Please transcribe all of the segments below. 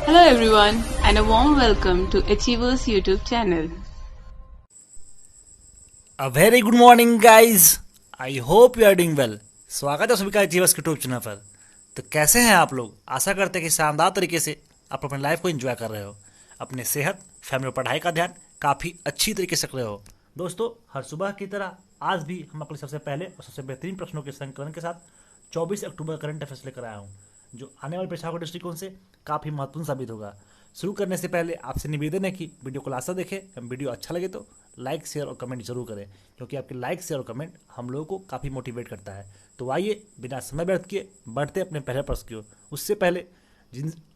Hello everyone and a warm welcome to Achievers YouTube channel. A very good morning guys. I hope you are doing well. स्वागत है सभी का achievers के YouTube channel पर। तो कैसे हैं आप लोग? आशा करते हैं कि शानदार तरीके से आप अपनी लाइफ को एंजॉय कर रहे हो, अपने सेहत, फैमिली और पढ़ाई का ध्यान काफ़ी अच्छी तरीके से कर रहे हो। दोस्तों, हर सुबह की तरह आज भी हम अपने सबसे पहले और सबसे बेहतरीन प्रश्नों के संकलन के साथ 24 अक्टूबर करंट अफेयर्स लेकर आया हूँ, जो आने वाले परीक्षाओं के दृष्टिकोण से काफ़ी महत्वपूर्ण साबित होगा। शुरू करने से पहले आपसे निवेदन है कि वीडियो को लास्ट तक देखें। वीडियो अच्छा लगे तो लाइक, शेयर और कमेंट जरूर करें, क्योंकि आपके लाइक, शेयर और कमेंट हम लोगों को काफ़ी मोटिवेट करता है। तो आइए बिना समय व्यर्थ किए बढ़ते अपने पहले प्रश्न की ओर। उससे पहले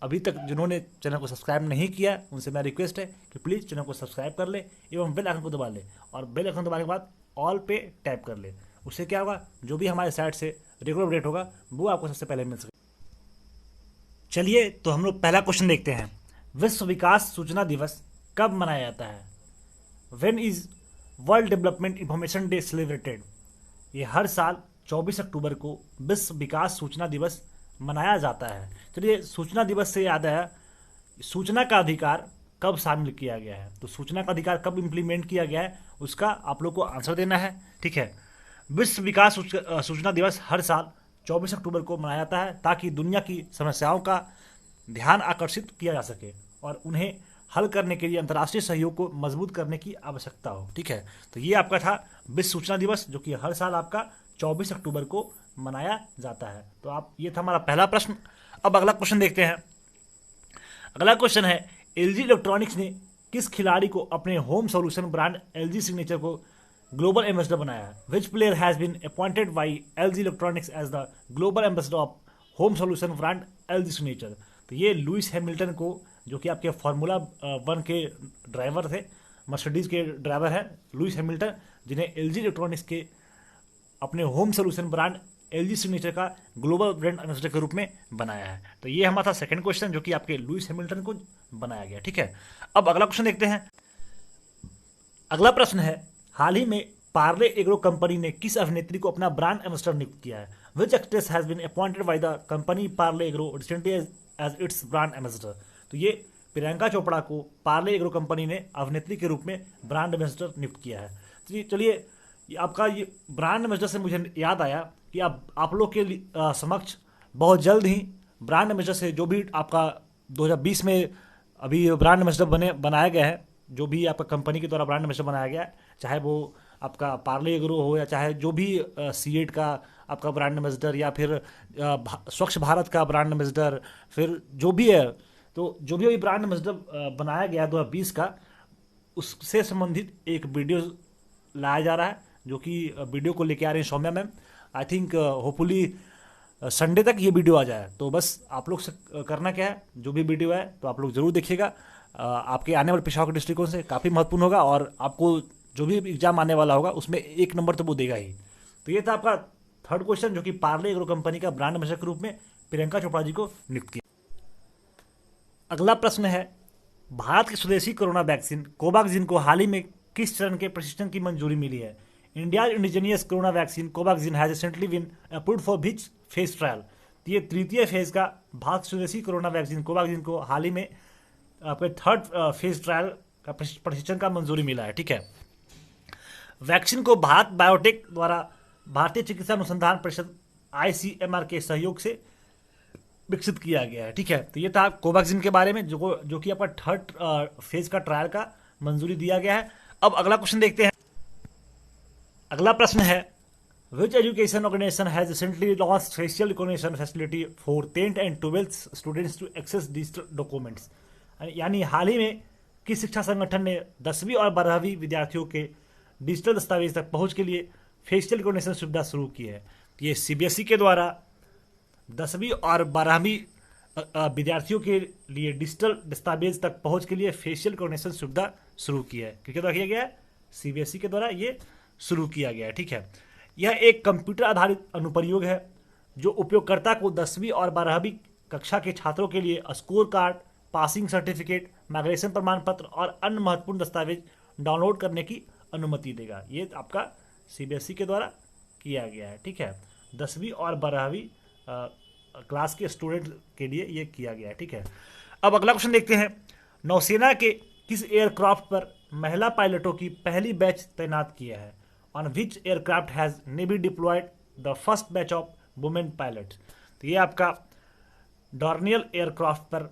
अभी तक जिन्होंने चैनल को सब्सक्राइब नहीं किया, उनसे मेरा रिक्वेस्ट है कि प्लीज़ चैनल को सब्सक्राइब कर ले एवं बेल आइकन को दबा ले, और बेल आइकन दबाने के बाद ऑल पे टैप कर ले। उससे क्या होगा, जो भी हमारे साइड से रेगुलर अपडेट होगा वो आपको सबसे पहले मिल सके। चलिए तो हम लोग पहला क्वेश्चन देखते हैं। विश्व विकास सूचना दिवस कब मनाया जाता है? When is world development information day celebrated? ये हर साल 24 अक्टूबर को विश्व विकास सूचना दिवस मनाया जाता है। चलिए, सूचना दिवस से याद आया, सूचना का अधिकार कब शामिल किया गया है? तो सूचना का अधिकार कब इम्प्लीमेंट किया गया है, उसका आप लोग को आंसर देना है। ठीक है, विश्व विकास सूचना दिवस हर साल 24 अक्टूबर को मनाया जाता है, ताकि दुनिया की समस्याओं का ध्यान आकर्षित किया जा सके और उन्हें हल करने के लिए अंतर्राष्ट्रीय सहयोग को मजबूत करने की आवश्यकता हो। ठीक है, तो ये आपका था विश्व सूचना दिवस, जो कि हर साल आपका 24 अक्टूबर को मनाया जाता है। तो आप, ये था हमारा पहला प्रश्न। अब अगला क्वेश्चन देखते हैं। अगला क्वेश्चन है, एलजी इलेक्ट्रॉनिक्स ने किस खिलाड़ी को अपने home solution brand LG Signature को ग्लोबल एम्बेसडर बनाया? Which player has been appointed by LG Electronics as the global ambassador of home solution brand LG Signature? तो ये लुइस हैमिल्टन को, जो कि आपके फार्मूला 1 के ड्राइवर थे, मर्सिडीज के ड्राइवर हैं लुइस हैमिल्टन, जिन्हें एलजी इलेक्ट्रॉनिक्स के अपने home solution brand LG signature का ग्लोबल ब्रांड एम्बेसडर के रूप में बनाया है। तो ये हमारा सेकंड क्वेश्चन, जो कि आपके लुइस हैमिल्टन को बनाया गया। ठीक है, अब अगला क्वेश्चन देखते हैं। अगला प्रश्न है, हाल ही में पार्ले एग्रो कंपनी ने किस अभिनेत्री को अपना ब्रांड एम्बेसडर नियुक्त किया है? Which actress has been appointed by the company Parle Agro recently as its brand ambassador? तो ये प्रियंका चोपड़ा को पार्ले एग्रो कंपनी ने अभिनेत्री के रूप में ब्रांड एम्बेसडर नियुक्त किया है। तो चलिए, आपका ये ब्रांड एम्बेसडर से मुझे याद आया कि आप लोग के समक्ष बहुत जल्द ही ब्रांड एम्बेसडर से, जो भी आपका 2020 में अभी ब्रांड एम्बेसडर बनाया गया है, जो भी आपका कंपनी के द्वारा ब्रांड एम्बेसडर बनाया गया है, चाहे वो आपका पार्ले एग्रो हो या चाहे जो भी सीएट का आपका ब्रांड एम्बेसडर, या फिर स्वच्छ भारत का ब्रांड एम्बेसडर, फिर जो भी है, तो जो भी अभी ब्रांड एम्बेसडर बनाया गया 2020 का, उससे संबंधित एक वीडियो लाया जा रहा है, जो कि वीडियो को लेके आ रही है Saumya ma'am. I think hopefully Sunday तक ये वीडियो आ जाए। तो बस आप लोग से करना क्या है, जो भी वीडियो है तो आप लोग जरूर देखिएगा। आपके आने वाले परीक्षाओं के दृष्टिकोण से काफ़ी महत्वपूर्ण होगा, और आपको जो भी एग्जाम आने वाला होगा उसमें 1 नंबर तो वो देगा ही। तो ये था आपका थर्ड क्वेश्चन, जो कि पार्ले एग्रो कंपनी का ब्रांड एम्बेसडर के रूप में प्रियंका चोपड़ा जी को नियुक्त किया। अगला प्रश्न है, भारत की स्वदेशी कोरोना वैक्सीन कोवैक्सीन को हाल ही में किस चरण के प्रशिक्षण की मंजूरी मिली है? India indigenous corona vaccine Covaxin has recently been approved for which phase trial? ये तृतीय फेज का भारत स्वदेशी कोरोना वैक्सीन कोवैक्सीन को हाल ही में आपके थर्ड फेज ट्रायल का प्रशिक्षण का मंजूरी मिला है। ठीक है, वैक्सीन को भारत बायोटेक द्वारा भारतीय चिकित्सा अनुसंधान परिषद ICMR के सहयोग से विकसित किया गया है। ठीक है, तो ये था कोवैक्सीन के बारे में, जो कि आपका थर्ड फेज का ट्रायल का मंजूरी दिया गया है। अब अगला क्वेश्चन देखते हैं। अगला प्रश्न है, which education organisation has recently launched facial recognition facility for 10th and 12th students to access digital documents? यानी हाल ही में किस शिक्षा संगठन ने 10वीं और 12वीं विद्यार्थियों के डिजिटल दस्तावेज तक पहुंच के लिए फेशियल रिकॉग्निशन सुविधा शुरू की है? ये CBSE के द्वारा 10वीं और 12वीं विद्यार्थियों के लिए डिजिटल दस्तावेज तक पहुंच के लिए फेशियल रिकॉग्निशन सुविधा शुरू की है। किसके द्वारा किया गया है? CBSE के द्वारा ये शुरू किया गया है। ठीक है, यह एक कंप्यूटर आधारित अनुप्रयोग है, जो उपयोगकर्ता को 10वीं और 12वीं कक्षा के छात्रों के लिए score card, passing certificate, migration प्रमाण पत्र और अन्य महत्वपूर्ण दस्तावेज डाउनलोड करने की अनुमति देगा। ये आपका CBSE के द्वारा किया गया है। ठीक है, 10वीं और 12वीं क्लास के स्टूडेंट के लिए ये किया गया है। ठीक है, अब अगला क्वेश्चन देखते हैं, नौसेना के किस एयरक्राफ्ट पर महिला पायलटों की पहली बैच तैनात किया है? On which aircraft has navy deployed the first batch of women pilot? तो ये आपका डॉर्नियल एयरक्राफ्ट पर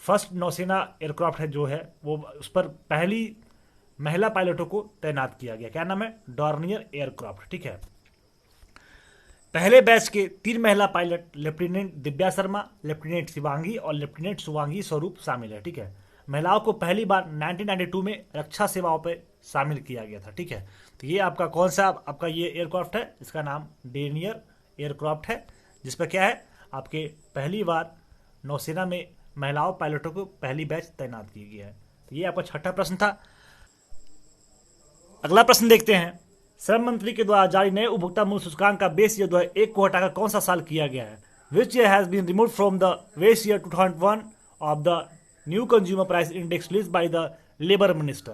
फर्स्ट नौसेना एयरक्राफ्ट है जो है वो, उस पर पहली महिला पायलटों को तैनात किया गया। क्या नाम है? Dornier aircraft. ठीक है। पहले बैच के 3 महिला pilot lieutenant Divya Sharma, lieutenant Shivangi और लेफ्टिनेंट शुभांगी स्वरूप शामिल है। ठीक है। महिलाओं को पहली बार 1992 में रक्षा सेवाओं पर शामिल किया गया था। ठीक है। तो ये आपका कौन सा आपका ये एयरक्राफ्ट है? इसका नाम डॉर्नियर एयरक्राफ्ट है, जिस पर क्या है आपके पहली बार नौसेना में महिलाओं पायलटों को पहली बैच तैनात किया गया है। तो ये आपका छठा प्रश्न था। अगला प्रश्न देखते हैं, श्रम मंत्री के द्वारा जारी नए उपभोक्ता मूल्य सूचकांक का बेस ईयर 2001 को हटाकर कौन सा साल किया गया है? Which year has been remove from the base year 2001 of the new consumer price index release by the labour minister?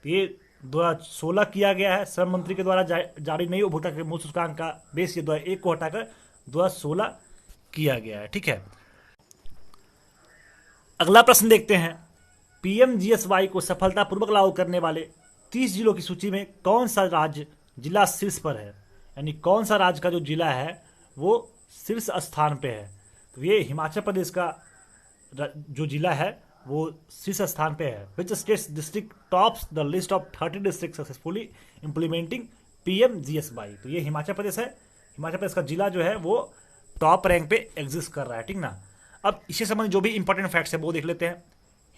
तो ये 2016 किया गया है। श्रम मंत्री के द्वारा जारी नई उपभोक्ता के मूल्य सूचकांक का बेस ईयर 2001 को हटाकर 2016 किया गया है। ठीक है। अगला प्रश्न देखते हैं, पीएमजीएसवाई को सफलतापूर्वक लागू करने वाले 30 जिलों की सूची में कौन सा राज्य जिला शीर्ष पर है? यानी कौन सा राज्य का जो जिला है वो शीर्ष स्थान पे है? तो ये हिमाचल प्रदेश का जो जिला है वो शीर्ष स्थान पे है। Which states district tops the list of 30 district successfully implementing PMGSY? तो ये हिमाचल प्रदेश है। हिमाचल प्रदेश का जिला जो है वो टॉप रैंक पे एग्जिस्ट कर रहा है। ठीक ना। अब इससे संबंधित जो भी इंपॉर्टेंट फैक्ट्स है वो देख लेते हैं।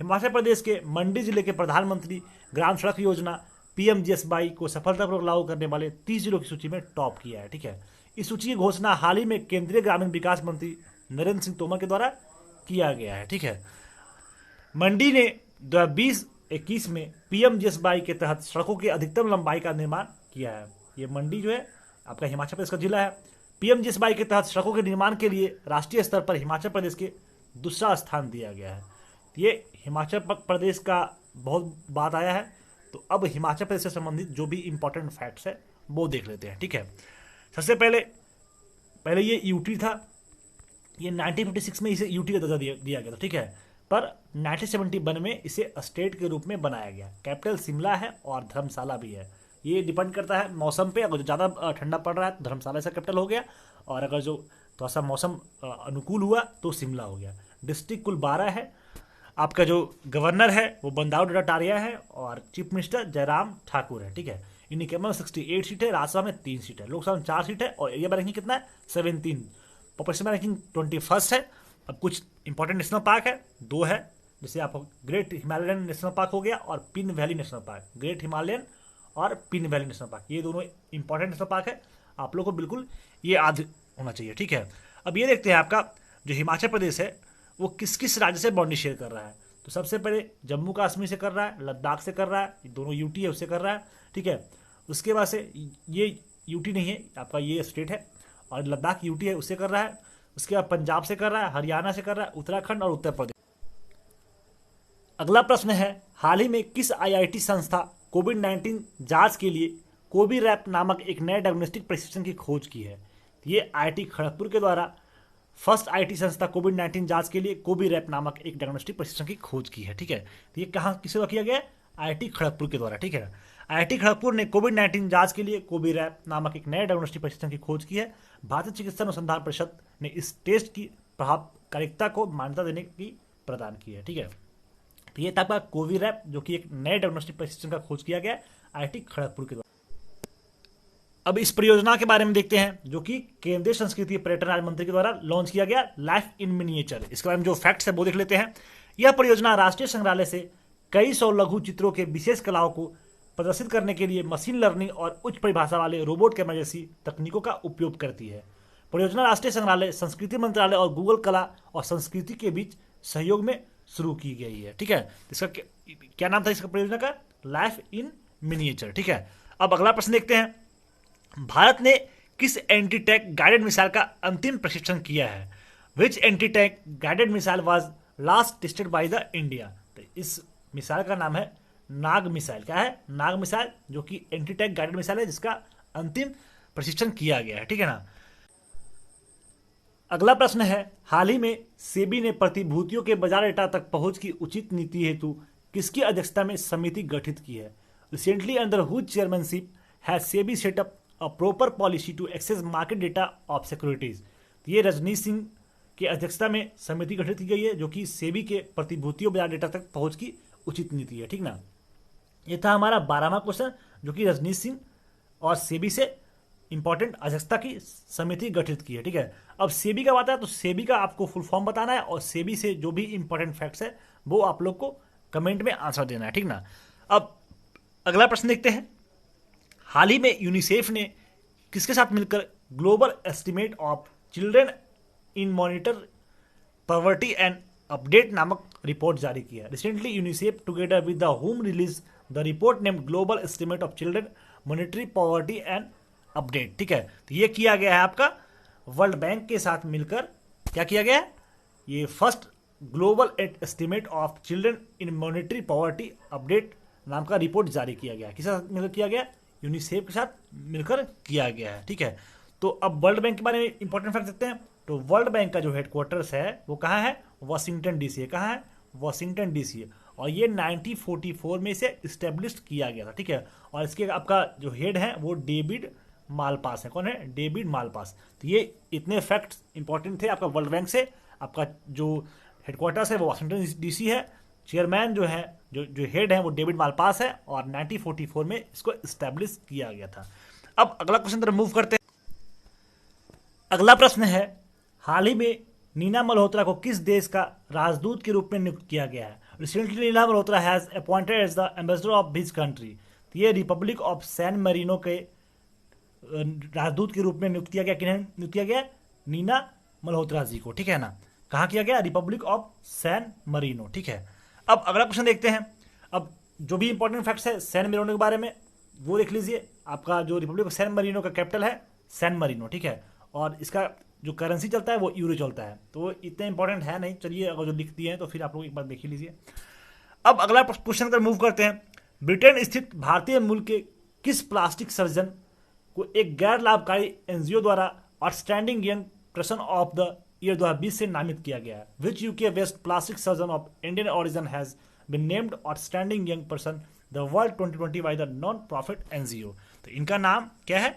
हिमाचल प्रदेश के मंडी जिले के प्रधानमंत्री ग्राम सड़क योजना पीएमजीएसवाई को सफलतापूर्वक लागू करने वाले 30 जिलों की सूची में टॉप किया है। ठीक है। इस सूची की घोषणा हाल ही में केंद्रीय ग्रामीण विकास मंत्री नरेंद्र सिंह तोमर के द्वारा किया गया है। ठीक है। मंडी ने 2020-21 में पीएमजीएसवाई के तहत सड़कों की अधिकतम लंबाई का निर्माण किया है। ये मंडी जो है आपका हिमाचल प्रदेश का जिला है। पीएमजीएसवाई के तहत सड़कों के निर्माण के लिए राष्ट्रीय स्तर पर हिमाचल प्रदेश के दूसरा स्थान दिया गया है। ये हिमाचल प्रदेश का बहुत बात आया है, तो अब हिमाचल प्रदेश से संबंधित जो भी इंपॉर्टेंट फैक्ट्स है वो देख लेते हैं। ठीक है। सबसे पहले ये यूटी था। ये 1956 में इसे यूटी का दर्जा दिया गया था। ठीक है। पर 1971 में इसे स्टेट के रूप में बनाया गया। कैपिटल शिमला है और धर्मशाला भी है। ये डिपेंड करता है मौसम पे। अगर ज़्यादा ठंडा पड़ रहा है तो धर्मशाला से कैपिटल हो गया, और अगर जो थोड़ा सा मौसम अनुकूल हुआ तो शिमला हो गया। डिस्ट्रिक्ट कुल 12 है। आपका जो गवर्नर है वो बंडारू दत्तात्रेय है और चीफ मिनिस्टर जयराम ठाकुर है। ठीक है। इनकी केवल 68 सीट है, राज्यसभा में 3 सीट है, लोकसभा में 4 सीट है, और एरिया में रैंकिंग कितना है? 17। पॉपुलेशन में रैंकिंग 21 है। अब कुछ इंपॉर्टेंट नेशनल पार्क है, 2 है, जैसे आपको ग्रेट हिमालयन नेशनल पार्क हो गया और pin valley national park. Great Himalayan और पिन वैली नेशनल पार्क, ये दोनों इंपॉर्टेंट नेशनल पार्क है। आप लोग को बिल्कुल ये याद होना चाहिए। ठीक है। अब ये देखते हैं आपका जो हिमाचल प्रदेश है वो किस किस राज्य से बाउंड्री शेयर कर रहा है। तो सबसे पहले जम्मू कश्मीर से कर रहा है, लद्दाख से कर रहा है, दोनों यूटी है उससे कर रहा है। ठीक है। उसके बाद से ये यूटी नहीं है आपका, ये स्टेट है, और लद्दाख यूटी है उससे कर रहा है। उसके बाद पंजाब से कर रहा है, हरियाणा से कर रहा है, उत्तराखंड और उत्तर प्रदेश। अगला प्रश्न है, हाल ही में किस आईआईटी संस्था कोविड-19 जांच के लिए कोविरैप नामक एक नए डायग्नोस्टिक प्रशिक्षण की खोज की है? ये आईआईटी खड़गपुर के द्वारा फर्स्ट आईटी संस्था कोविड-19 जांच के लिए कोविरैप नामक एक डायग्नोस्टिक प्रशिक्षण की खोज की है। ठीक है। तो ये कहाँ किसके द्वारा किया गया? आईआईटी खड़गपुर के द्वारा। ठीक है। आईआईटी खड़गपुर ने कोविड-19 जांच के लिए कोविरैप नामक एक नए डायग्नोस्टिक प्रशिक्षण की खोज की है। भारतीय चिकित्सा अनुसंधान परिषद ने इस टेस्ट की प्रभावकारिता को मान्यता देने की प्रदान की है। ठीक है। तो ये था आपका कोविरैप, जो कि एक नए डायग्नोस्टिक प्रशिक्षण का खोज किया गया आईआईटी खड़गपुर के द्वारा। अब इस परियोजना के बारे में देखते हैं, जो कि केंद्रीय संस्कृति पर्यटन राज्य मंत्री के द्वारा लॉन्च किया गया, लाइफ इन मिनिएचर। इसके बारे में जो फैक्ट्स है वो देख लेते हैं। यह परियोजना राष्ट्रीय संग्रहालय से कई सौ लघु चित्रों के विशेष कलाओं को प्रदर्शित करने के लिए मशीन लर्निंग और उच्च परिभाषा वाले रोबोट कैमरा जैसी तकनीकों का उपयोग करती है। परियोजना राष्ट्रीय संग्रहालय, संस्कृति मंत्रालय और गूगल कला और संस्कृति के बीच सहयोग में शुरू की गई है। ठीक है। इसका क्या नाम था इसका परियोजना का? Life in miniature. ठीक है। अब अगला प्रश्न देखते हैं, भारत ने किस एंटी टैंक गाइडेड मिसाइल का अंतिम प्रशिक्षण किया है? Which anti tank guided missile was last tested by the India? तो इस मिसाइल का नाम है नाग मिसाइल। क्या है? नाग मिसाइल, जो कि एंटी टैंक गाइडेड मिसाइल है जिसका अंतिम प्रशिक्षण किया गया है। ठीक है ना। अगला प्रश्न है, हाल ही में सेबी ने प्रतिभूतियों के बाजार डेटा तक पहुंच की उचित नीति हेतु किसकी अध्यक्षता में समिति गठित की है? Recently under whose chairmanship has SEBI set up a proper policy to access market data of securities. ये रजनीश सिंह की अध्यक्षता में समिति गठित की गई है जो कि सेबी के प्रतिभूतियों बाजार डेटा तक पहुंच की उचित नीति है। ठीक ना, ये था हमारा 12वां क्वेश्चन जो कि रजनीश सिंह और सेबी से इंपॉर्टेंट अध्यक्षता की समिति गठित की है। ठीक है, अब सेबी का बात है तो सेबी का आपको फुल फॉर्म बताना है और सेबी से जो भी इंपॉर्टेंट फैक्ट्स है वो आप लोग को कमेंट में आंसर देना है। ठीक ना, अब अगला प्रश्न देखते हैं, हाल ही में यूनिसेफ ने किसके साथ मिलकर global estimate of children in monitor poverty and update नामक रिपोर्ट जारी किया? Recently UNICEF together with the home release the report named global estimate of children monetary poverty and update. ठीक है, तो ये किया गया है आपका वर्ल्ड बैंक के साथ मिलकर। क्या किया गया है? ये first global estimate of children in monetary poverty update नाम का रिपोर्ट जारी किया गया। किसके साथ मिलकर किया गया? यूनिसेफ के साथ मिलकर किया गया है। ठीक है, तो अब वर्ल्ड बैंक के बारे में इंपॉर्टेंट फैक्ट देखते हैं। तो वर्ल्ड बैंक का जो हेडक्वार्टर्स है वो कहाँ है? वॉशिंगटन डीसी है। कहाँ है? वॉशिंगटन डीसी है। और ये 1944 में इसे इस्टेब्लिश किया गया था। ठीक है, और इसके आपका जो हेड है वो डेविड मालपास है। कौन है? David Malpass. तो ये इतने फैक्ट्स इंपॉर्टेंट थे आपका वर्ल्ड बैंक से। आपका जो हेडक्वार्टर्स है वो वॉशिंगटन डीसी है, चेयरमैन जो है जो हेड है वो डेविड मालपास है और 1944 में इसको इस्टेब्लिश किया गया था। अब अगला क्वेश्चन तरफ मूव करते हैं। अगला प्रश्न है, हाल ही में नीना मल्होत्रा को किस देश का राजदूत के रूप में नियुक्त किया गया है? Recently Neena Malhotra has appointed as the ambassador of his country. ये रिपब्लिक ऑफ सैन मरीनो के राजदूत के रूप में नियुक्त किया गया। किन्हें नियुक्त किया गया? नीना मल्होत्रा जी को। ठीक है ना, कहाँ किया गया? Republic of San Marino. ठीक है, अब अगला क्वेश्चन देखते हैं। अब जो भी इंपॉर्टेंट फैक्ट्स है सैन मरीनो के बारे में वो देख लीजिए। आपका जो रिपब्लिक ऑफ सैन मरीनो का कैपिटल है सैन मरीनो। ठीक है, और इसका जो करेंसी चलता है वो यूरो चलता है। तो वो इतने इंपॉर्टेंट है नहीं, चलिए अगर जो लिख दिए हैं तो फिर आप लोग एक बार देख ही लीजिए। अब अगला क्वेश्चन पर मूव करते हैं। ब्रिटेन स्थित भारतीय मूल के किस प्लास्टिक सर्जन को एक गैर लाभकारी एनजीओ द्वारा outstanding young person of the year 2020 से नामित किया गया है? Which UK based plastic surgeon of Indian origin has been named outstanding young person the world 2020 by the non profit NGO. तो इनका नाम क्या है?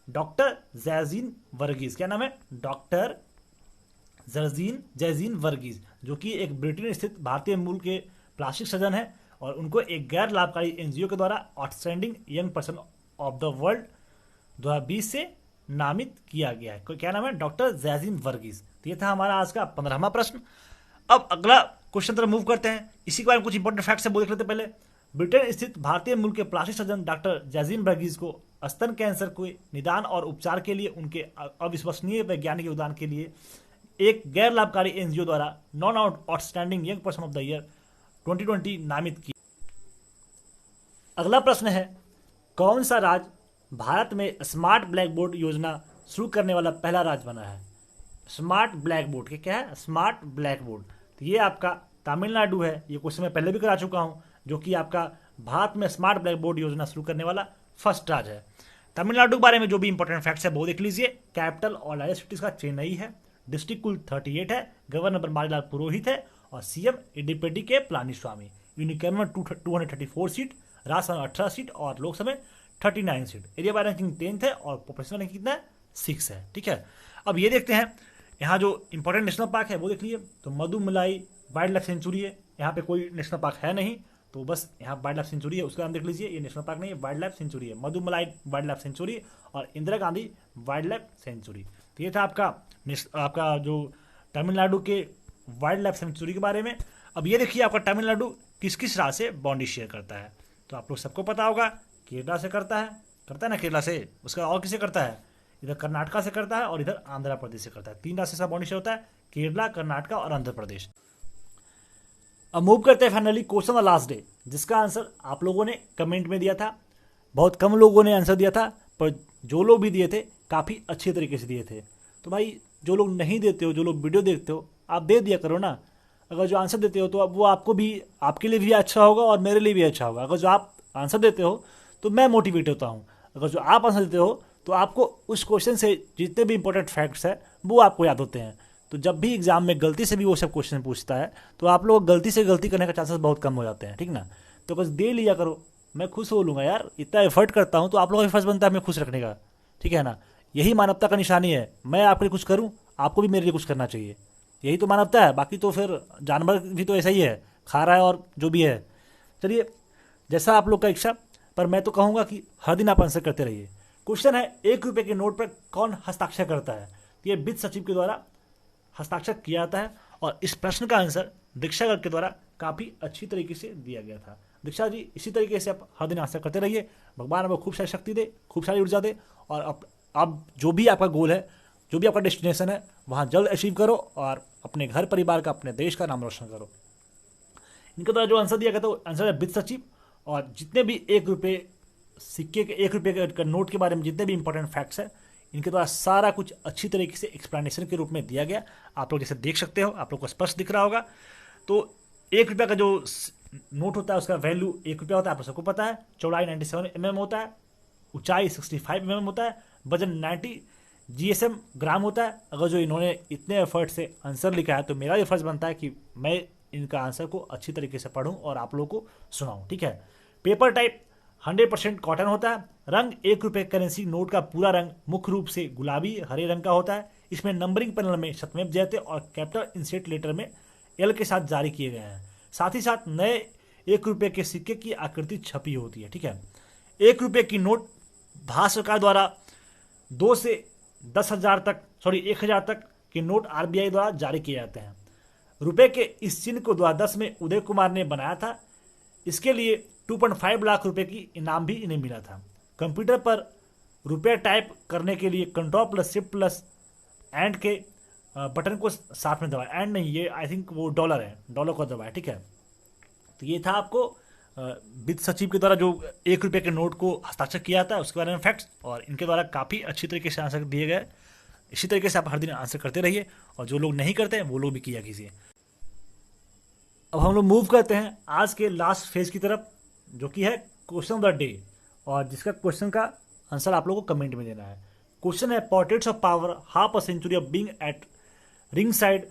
डॉक्टर जैजीन वर्गीज। क्या नाम है? डॉक्टर जैजीन वर्गीज, जो कि एक ब्रिटेन स्थित भारतीय मूल के प्लास्टिक सर्जन है और उनको एक गैर लाभकारी एनजीओ के द्वारा outstanding young person of the world 2020 से नामित किया गया है। क्या नाम है? डॉक्टर जैजीन वर्गीज। तो ये था हमारा आज का 15वां प्रश्न। अब अगला क्वेश्चन तरफ मूव करते हैं। इसी के बारे में कुछ इंपॉर्टेंट फैक्ट्स है वो देख लेते पहले। ब्रिटेन स्थित भारतीय मूल के plastic surgeon doctor Jaijeen Verghese को स्तन कैंसर के निदान और उपचार के लिए उनके अविश्वसनीय वैज्ञानिक योगदान के लिए एक गैर लाभकारी एनजीओ द्वारा non outstanding young person of the year 2020 नामित किया। अगला प्रश्न है, कौन सा राज्य भारत में स्मार्ट ब्लैक बोर्ड योजना शुरू करने वाला पहला राज्य बना है? स्मार्ट ब्लैक बोर्ड के क्या है? Smart black board. तो ये आपका तमिलनाडु है। ये क्वेश्चन मैं पहले भी करा चुका हूँ, जो कि आपका भारत में स्मार्ट ब्लैक बोर्ड योजना शुरू करने वाला फर्स्ट राज्य है। तमिलनाडु के बारे में जो भी इंपॉर्टेंट फैक्ट्स है वो देख लीजिए। कैपिटल और लार्जेस्ट सिटीज का चेन्नई है, डिस्ट्रिक्ट कुल 38 है, गवर्नर बनवारीलाल पुरोहित है और सीएम इडिपेडी के पलानीस्वामी। यूनिकॉर्न में 234 सीट, राज्यसभा में 18 सीट और लोकसभा में 39 seat. Area bye ranking 10th है और पॉपुलेशन रैंकिंग कितना है? 6 है। ठीक है, अब ये देखते हैं यहाँ जो इंपॉर्टेंट नेशनल पार्क है वो देख लीजिए। तो मधुमलाई वाइल्ड लाइफ सेंचुरी है। यहाँ पे कोई नेशनल पार्क है नहीं, तो बस यहाँ वाइल्ड लाइफ सेंचुरी है, उसका नाम देख लीजिए। ये नेशनल पार्क नहीं है, वाइल्ड लाइफ सेंचुरी है। मधुमलाई वाइल्ड लाइफ सेंचुरी और Indira Gandhi wild life sanctuary. तो ये था आपका जो तमिलनाडु के वाइल्ड लाइफ सेंचुरी के बारे में। अब ये देखिए आपका तमिलनाडु किस किस राज्य से बाउंड्री शेयर करता है? तो आप लोग सबको पता होगा केरला से करता है ना, केरला से। उसका और किसे करता है? इधर कर्नाटका से करता है और इधर आंध्र प्रदेश से करता है। 3 राज्य से बाउंड्री शेयर होता है, केरला, कर्नाटका और आंध्र प्रदेश। अब मूव करते हैं finally question the last day, जिसका आंसर आप लोगों ने कमेंट में दिया था। बहुत कम लोगों ने आंसर दिया था, पर जो लोग भी दिए थे काफ़ी अच्छे तरीके से दिए थे। तो भाई जो लोग नहीं देते हो, जो लोग वीडियो देखते हो, आप दे दिया करो ना। अगर जो आंसर देते हो तो अब वो आपको भी, आपके लिए भी अच्छा होगा और मेरे लिए भी अच्छा होगा। अगर जो आप आंसर देते हो तो मैं मोटिवेट होता हूँ, अगर जो आप आंसर देते हो तो आपको उस क्वेश्चन से जितने भी इंपॉर्टेंट फैक्ट्स है वो आपको याद होते हैं। तो जब भी एग्जाम में गलती से भी वो सब क्वेश्चन पूछता है तो आप लोग गलती से गलती करने का चांसेस बहुत कम हो जाते हैं, ठीक ना। तो बस दे लिया करो, मैं खुश हो लूँगा यार, इतना एफर्ट करता हूँ तो आप लोगों का फर्ज बनता है हमें खुश रखने का, ठीक है ना। यही मानवता का निशानी है, मैं आपके लिए कुछ करूँ, आपको भी मेरे लिए कुछ करना चाहिए, यही तो मानवता है। बाकी तो फिर जानवर भी तो ऐसा ही है, खा रहा है और जो भी है। चलिए, जैसा आप लोग का इच्छा, पर मैं तो कहूँगा कि हर दिन आप आंसर करते रहिए। क्वेश्चन है, 1 रुपये के नोट पर कौन हस्ताक्षर करता है। ये वित्त सचिव के द्वारा हस्ताक्षर किया जाता है और इस प्रश्न का आंसर दीक्षा गर्ग के द्वारा काफ़ी अच्छी तरीके से दिया गया था। दीक्षा जी, इसी तरीके से आप हर दिन आंसर करते रहिए, भगवान आपको खूब सारी शक्ति दे, खूब सारी ऊर्जा दे, और अब जो भी आपका गोल है, जो भी आपका डेस्टिनेशन है, वहाँ जल्द अचीव करो और अपने घर परिवार का, अपने देश का नाम रोशन करो। इनके द्वारा जो आंसर दिया गया था वो आंसर है वित्त सचिव। और जितने भी 1 रुपये सिक्के के, 1 रुपये के नोट के बारे में जितने भी इंपॉर्टेंट फैक्ट्स हैं, इनके द्वारा सारा कुछ अच्छी तरीके से एक्सप्लेनेशन के रूप में दिया गया। आप लोग जैसे देख सकते हो, आप लोग को स्पष्ट दिख रहा होगा। तो 1 रुपये का जो नोट होता है उसका वैल्यू 1 रुपया होता है, आप लोग सबको पता है। चौड़ाई 97 mm होता है, ऊंचाई 65 mm होता है, वजन 90 GSM ग्राम होता है। अगर जो इन्होंने इतने एफर्ट से आंसर लिखा है तो मेरा ये फर्ज बनता है कि मैं इनका आंसर को अच्छी तरीके से पढूं और आप लोगों को सुनाऊं, ठीक है। पेपर टाइप 100% कॉटन होता है। रंग 1 रुपये करेंसी नोट का पूरा रंग मुख्य रूप से गुलाबी हरे रंग का होता है। इसमें नंबरिंग पैनल में शतमेव जयते और कैपिटल इंसेट लेटर में L के साथ जारी किए गए हैं। साथ ही साथ नए 1 रुपये के सिक्के की आकृति छपी होती है, ठीक है। 1 रुपये की नोट भारत सरकार द्वारा 2 से 10,000 तक, 1,000 तक के नोट RBI द्वारा जारी किए जाते हैं। रुपए के इस चिन्ह को 2010 में उदय कुमार ने बनाया था। इसके लिए 2.5 लाख रुपए की इनाम भी इन्हें मिला था। कंप्यूटर पर रुपए टाइप करने के लिए Ctrl+Shift+एंड के बटन को साथ में दबाएं। एंड नहीं, ये आई थिंक वो डॉलर है, डॉलर को दबाएं, ठीक है। तो ये था आपको वित्त सचिव के द्वारा जो 1 रुपये के नोट को हस्ताक्षर किया जाता है उसके बारे में फैक्ट्स, और इनके द्वारा काफ़ी अच्छी तरीके से आंसर दिए गए। इसी तरीके से आप हर दिन आंसर करते रहिए, और जो लोग नहीं करते हैं वो लोग भी किया कीजिए। अब हम लोग मूव करते हैं आज के लास्ट फेज की तरफ, जो कि है क्वेश्चन ऑफ द डे, और जिसका क्वेश्चन का आंसर आप लोगों को कमेंट में देना है। क्वेश्चन है, portraits of power half a century of being at ring side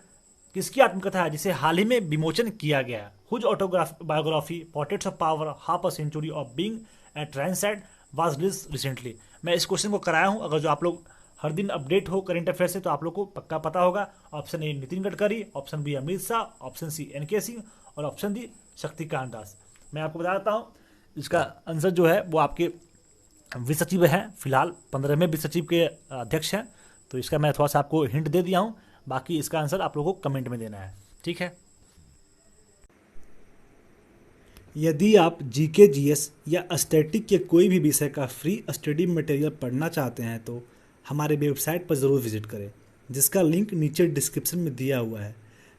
किसकी आत्मकथा है जिसे हाल ही में विमोचन किया गया। Whose autobiography portraits of power half a century of being at ring side was released recently. मैं इस क्वेश्चन को कराया हूँ, अगर जो आप लोग हर दिन अपडेट हो करंट अफेयर से तो आप लोग को पक्का पता होगा। Option A Nitin Gadkari, option B Amit Shah, option C NK Singh और ऑप्शन डी शक्तिकांत दास। मैं आपको बता देता हूँ, इसका आंसर जो है वो आपके वित्त सचिव हैं, फिलहाल 15वें वित्त सचिव के अध्यक्ष हैं। तो इसका मैं थोड़ा सा आपको हिंट दे दिया हूँ, बाकी इसका आंसर आप लोगों को कमेंट में देना है, ठीक है। यदि आप GK GS या एस्थेटिक के कोई भी विषय का फ्री स्टडी मटेरियल पढ़ना चाहते हैं तो हमारे वेबसाइट पर ज़रूर विजिट करें, जिसका लिंक नीचे डिस्क्रिप्शन में दिया हुआ है।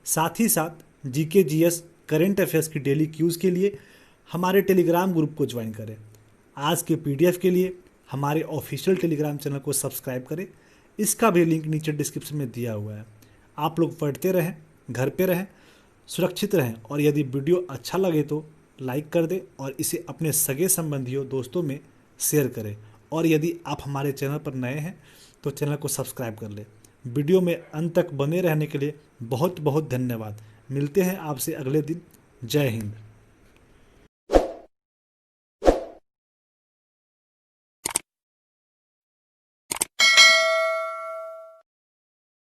साथ ही साथ GK GS करंट अफेयर्स की डेली क्यूज़ के लिए हमारे टेलीग्राम ग्रुप को ज्वाइन करें। आज के PDF के लिए हमारे ऑफिशियल टेलीग्राम चैनल को सब्सक्राइब करें, इसका भी लिंक नीचे डिस्क्रिप्शन में दिया हुआ है। आप लोग पढ़ते रहें, घर पे रहें, सुरक्षित रहें, और यदि वीडियो अच्छा लगे तो लाइक कर दें और इसे अपने सगे संबंधियों दोस्तों में शेयर करें। और यदि आप हमारे चैनल पर नए हैं तो चैनल को सब्सक्राइब कर लें। वीडियो में अंत तक बने रहने के लिए बहुत बहुत धन्यवाद। मिलते हैं आपसे अगले दिन। जय हिंद।